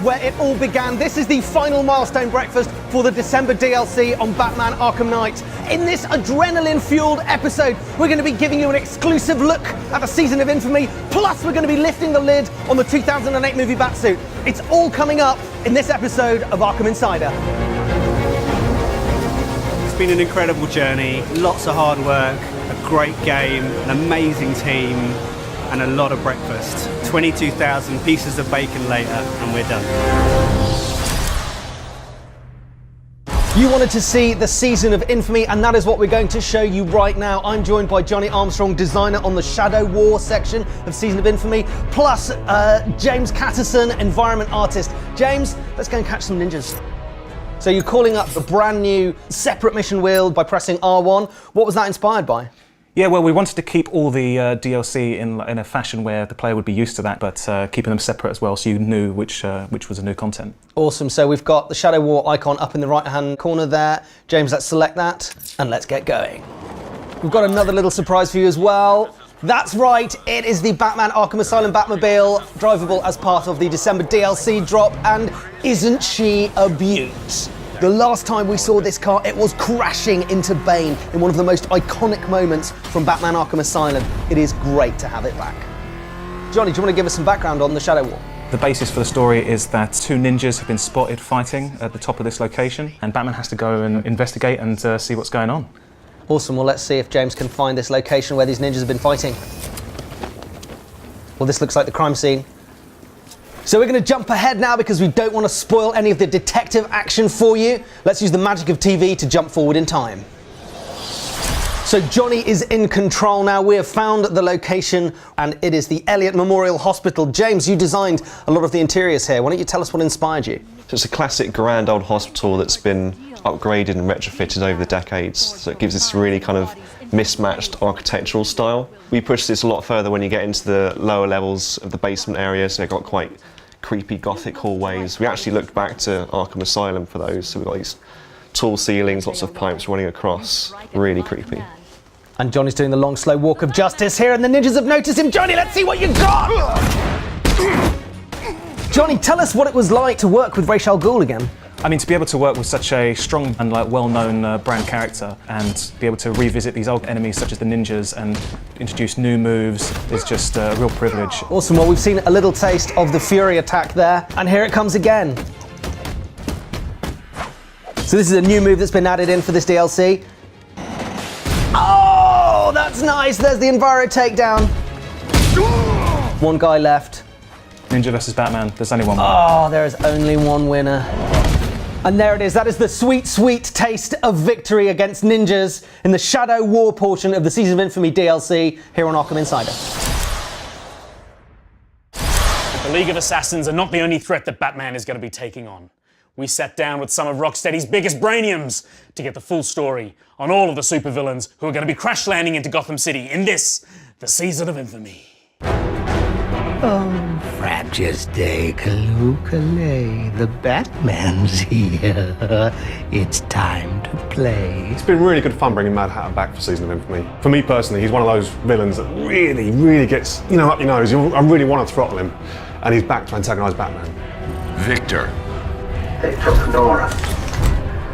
where it all began. This is the final milestone breakfast for the December DLC on Batman Arkham Knight. In this adrenaline-fueled episode, we're going to be giving you an exclusive look at the Season of Infamy, plus we're going to be lifting the lid on the 2008 movie Batsuit. It's all coming up in this episode of Arkham Insider. It's been an incredible journey, lots of hard work, a great game, an amazing team, and a lot of breakfast. 22,000 pieces of bacon later, and we're done. You wanted to see the Season of Infamy, and that is what we're going to show you right now. I'm joined by Johnny Armstrong, designer on the Shadow War section of Season of Infamy, plus James Catterson, environment artist. James, let's go and catch some ninjas. So you're calling up the brand new separate mission wheel by pressing R1. What was that inspired by? Yeah, well, we wanted to keep all the DLC in a fashion where the player would be used to that, but keeping them separate as well, so you knew which was the new content. Awesome. So we've got the Shadow War icon up in the right-hand corner there. James, let's select that, and let's get going. We've got another little surprise for you as well. That's right, it is the Batman Arkham Asylum Batmobile, drivable as part of the December DLC drop, and isn't she a beaut? The last time we saw this car, it was crashing into Bane in one of the most iconic moments from Batman Arkham Asylum. It is great to have it back. Johnny, do you want to give us some background on the Shadow War? The basis for the story is that two ninjas have been spotted fighting at the top of this location, and Batman has to go and investigate and see what's going on. Awesome, well let's see if James can find this location where these ninjas have been fighting. Well, this looks like the crime scene. So we're going to jump ahead now because we don't want to spoil any of the detective action for you. Let's use the magic of TV to jump forward in time. So Johnny is in control now. We have found the location, and it is the Elliott Memorial Hospital. James, you designed a lot of the interiors here. Why don't you tell us what inspired you? So it's a classic grand old hospital that's been upgraded and retrofitted over the decades. So it gives this really kind of mismatched architectural style. We push this a lot further when you get into the lower levels of the basement area, so you've got quite creepy gothic hallways. We actually looked back to Arkham Asylum for those, so we've got these tall ceilings, lots of pipes running across, really creepy. And Johnny's doing the long, slow walk of justice here, and the ninjas have noticed him. Johnny, let's see what you got! Johnny, tell us what it was like to work with Ra's al Ghul again. I mean, to be able to work with such a strong and well-known brand character and be able to revisit these old enemies such as the ninjas and introduce new moves is just a real privilege. Awesome, well we've seen a little taste of the Fury attack there, and here it comes again. So this is a new move that's been added in for this DLC. Oh, that's nice, there's the Enviro takedown. One guy left. Ninja versus Batman, there's only one winner. Oh, there is only one winner. And there it is, that is the sweet, sweet taste of victory against ninjas in the Shadow War portion of the Season of Infamy DLC here on Arkham Insider. The League of Assassins are not the only threat that Batman is going to be taking on. We sat down with some of Rocksteady's biggest brainiums to get the full story on all of the supervillains who are going to be crash landing into Gotham City in this, the Season of Infamy. Oh, frabjous day, Kalukale, the Batman's here. It's time to play. It's been really good fun bringing Mad Hatter back for Season of Infamy. For me personally, he's one of those villains that really gets, up your nose. I really want to throttle him, and he's back to antagonise Batman. Victor. They took Nora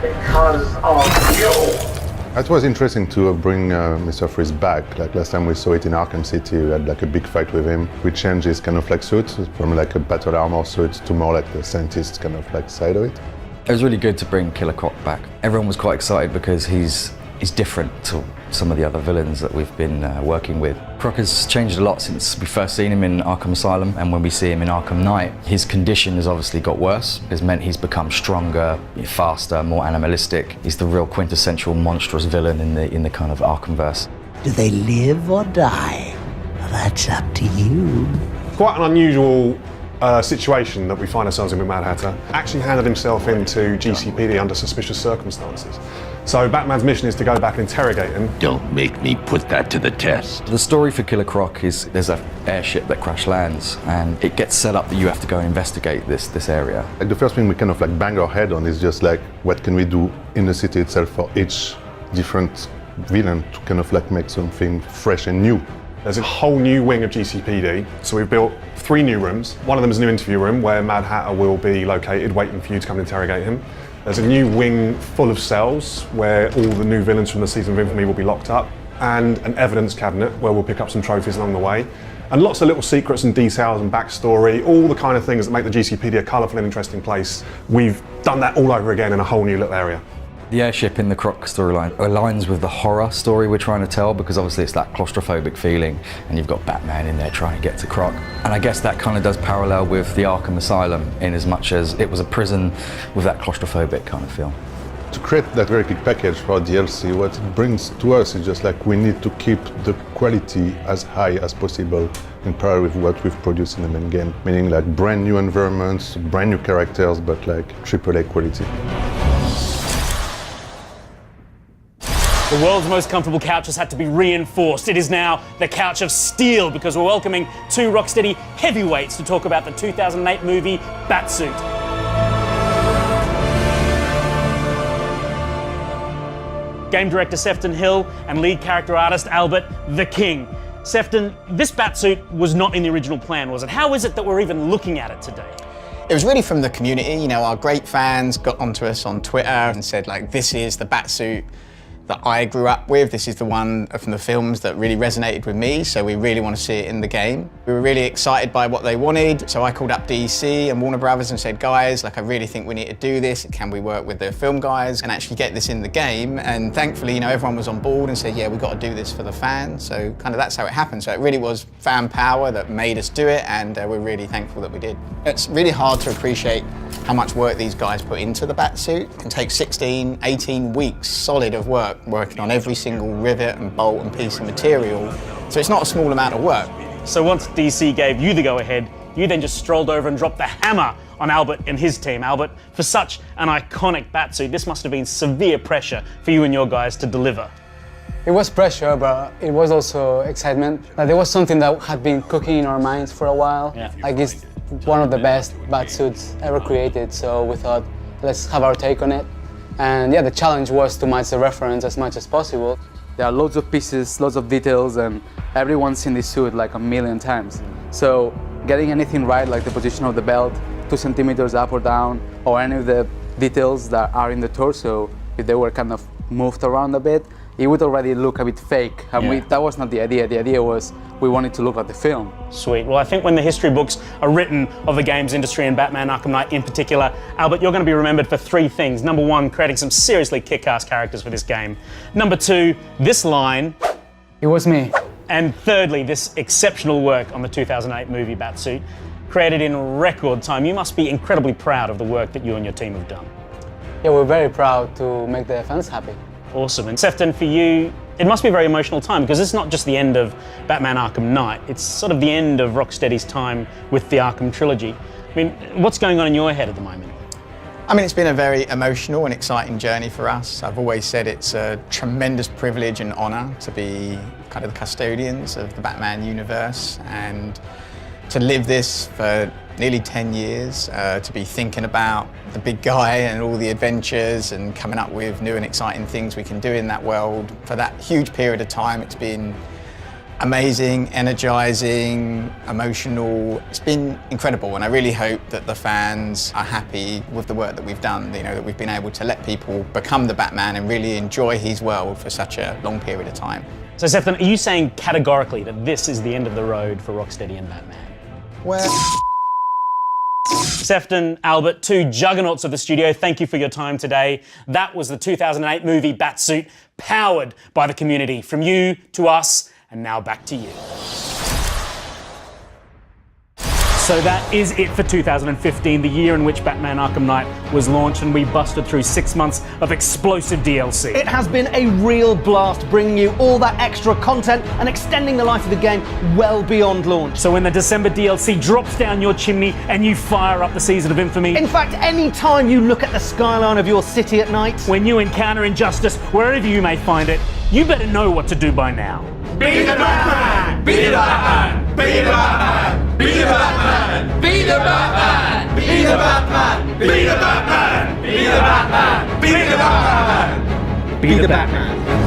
because of you. It was interesting to bring Mr. Freeze back. Like last time we saw it in Arkham City, we had like a big fight with him. We changed his kind of like suit from like a battle armor suit to more like the scientist kind of like side of it. It was really good to bring Killer Croc back. Everyone was quite excited because he's different to some of the other villains that we've been working with. Croc has changed a lot since we first seen him in Arkham Asylum, and when we see him in Arkham Knight, his condition has obviously got worse. It's meant he's become stronger, faster, more animalistic. He's the real quintessential monstrous villain in the kind of Arkhamverse. Do they live or die? Well, that's up to you. Quite an unusual situation that we find ourselves in with Mad Hatter. Actually handed himself into GCPD under suspicious circumstances. So Batman's mission is to go back and interrogate him. Don't make me put that to the test. The story for Killer Croc is there's an airship that crash lands, and it gets set up that you have to go and investigate this area. Like the first thing we kind of like bang our head on is just like, what can we do in the city itself for each different villain to kind of like make something fresh and new. There's a whole new wing of GCPD, so we've built 3 new rooms. One of them is a new interview room where Mad Hatter will be located, waiting for you to come and interrogate him. There's a new wing full of cells where all the new villains from the season of Infamy will be locked up, and an evidence cabinet where we'll pick up some trophies along the way. And lots of little secrets and details and backstory, all the kind of things that make the GCPD a colourful and interesting place. We've done that all over again in a whole new little area. The airship in the Croc storyline aligns with the horror story we're trying to tell, because obviously it's that claustrophobic feeling, and you've got Batman in there trying to get to Croc. And I guess that kind of does parallel with the Arkham Asylum, in as much as it was a prison with that claustrophobic kind of feel. To create that very big package for DLC, what it brings to us is just like we need to keep the quality as high as possible in parallel with what we've produced in the main game. Meaning like brand new environments, brand new characters, but like AAA quality. The world's most comfortable couch has had to be reinforced. It is now the couch of steel, because we're welcoming 2 Rocksteady heavyweights to talk about the 2008 movie Batsuit. Game director Sefton Hill and lead character artist Albert the King. Sefton, this Batsuit was not in the original plan, was it? How is it that we're even looking at it today? It was really from the community. You know, our great fans got onto us on Twitter and said, like, this is the Batsuit that I grew up with. This is the one from the films that really resonated with me, so we really want to see it in the game. We were really excited by what they wanted, so I called up DC and Warner Brothers and said, guys, like, I really think we need to do this. Can we work with the film guys and actually get this in the game? And thankfully, you know, everyone was on board and said, yeah, we've got to do this for the fans. So kind of that's how it happened. So it really was fan power that made us do it, and we're really thankful that we did. It's really hard to appreciate how much work these guys put into the Batsuit. It can take 16, 18 weeks solid of work, working on every single rivet and bolt and piece of material. So it's not a small amount of work. So once DC gave you the go-ahead, you then just strolled over and dropped the hammer on Albert and his team. Albert, for such an iconic Batsuit, this must have been severe pressure for you and your guys to deliver. It was pressure, but it was also excitement. Like, there was something that had been cooking in our minds for a while. Yeah. Like, it's one of the best Batsuits ever created, so we thought, let's have our take on it. And yeah, the challenge was to match the reference as much as possible. There are loads of pieces, lots of details, and everyone's seen this suit like a million times. So getting anything right, like the position of the belt, 2 centimeters up or down, or any of the details that are in the torso, if they were kind of moved around a bit, it would already look a bit fake. And that was not the idea. The idea was we wanted to look like the film. Sweet. Well, I think when the history books are written of the games industry and Batman Arkham Knight in particular, Albert, you're going to be remembered for 3 things. Number 1, creating some seriously kick-ass characters for this game. Number 2, this line. It was me. And thirdly, this exceptional work on the 2008 movie Batsuit, created in record time. You must be incredibly proud of the work that you and your team have done. Yeah, we're very proud to make the fans happy. Awesome. And Sefton, for you, it must be a very emotional time, because it's not just the end of Batman Arkham Knight, it's sort of the end of Rocksteady's time with the Arkham trilogy. I mean, what's going on in your head at the moment? I mean, it's been a very emotional and exciting journey for us. I've always said it's a tremendous privilege and honour to be kind of the custodians of the Batman universe, and to live this for nearly 10 years, to be thinking about the big guy and all the adventures and coming up with new and exciting things we can do in that world. For that huge period of time, it's been amazing, energizing, emotional. It's been incredible, and I really hope that the fans are happy with the work that we've done, you know, that we've been able to let people become the Batman and really enjoy his world for such a long period of time. So Sefton, are you saying categorically that this is the end of the road for Rocksteady and Batman? Well... Sefton, Albert, 2 juggernauts of the studio, thank you for your time today. That was the 2008 movie Batsuit, powered by the community. From you to us, and now back to you. So that is it for 2015, the year in which Batman Arkham Knight was launched, and we busted through 6 months of explosive DLC. It has been a real blast bringing you all that extra content and extending the life of the game well beyond launch. So when the December DLC drops down your chimney and you fire up the Season of Infamy... In fact, any time you look at the skyline of your city at night... When you encounter injustice, wherever you may find it, you better know what to do by now. Be the Batman! Be the Batman! Be the Batman! Be the Batman! Be the Batman! Be the Batman! Be the Batman! Be the Batman! Be the Batman! Be the Batman!